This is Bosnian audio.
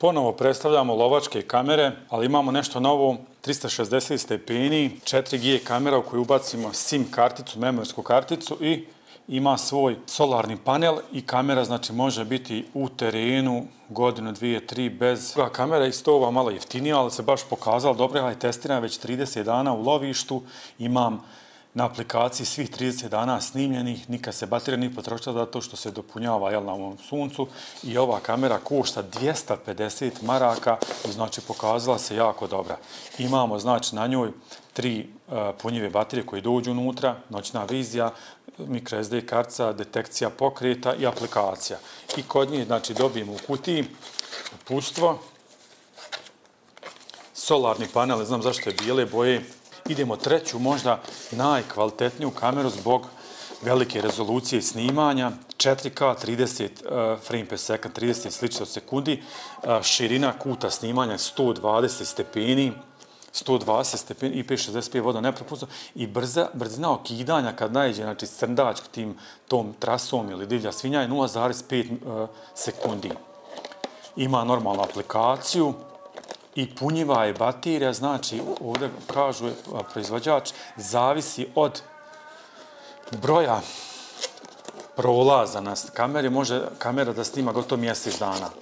Ponovo predstavljamo lovačke kamere, ali imamo nešto novo, 360 stepeni, 4G kamera u koju ubacimo SIM karticu, memorijsku karticu i ima svoj solarni panel i kamera znači može biti u terenu godinu, dvije, tri bez. Kamera je isto ova malo jeftinija, ali se baš pokazala dobro, ja je testiram već 30 dana u lovištu, imam na aplikaciji svih 30 dana snimljenih, nikad se baterija nije potrošila zato što se dopunjava na ovom suncu i ova kamera košta 250 maraka i znači pokazala se jako dobra. Imamo znači na njoj 3 punjive baterije koje dođu unutra, noćna vizija, microSD kartica, detekcija pokreta i aplikacija. I kod nje znači dobijemo u kutiji uputstvo, solarni panel, ne znam zašto je bijele boje. Idemo treću, možda najkvalitetniju kameru zbog velike rezolucije snimanja, 4K, 30 frame per second, 30 sličica od sekundi, širina kuta snimanja 120 stepeni, 120 stepeni, IP65 voda nepropusno i brzina okidanja kad naiđe, znači crndač tom trasom ili divlja svinja je 0,5 sekundi. Ima normalnu aplikaciju i punjiva je baterija, znači ovdje kažu proizvođač, zavisi od broja prolaza na kameri, može kamera da snima gotovo mjesec dana.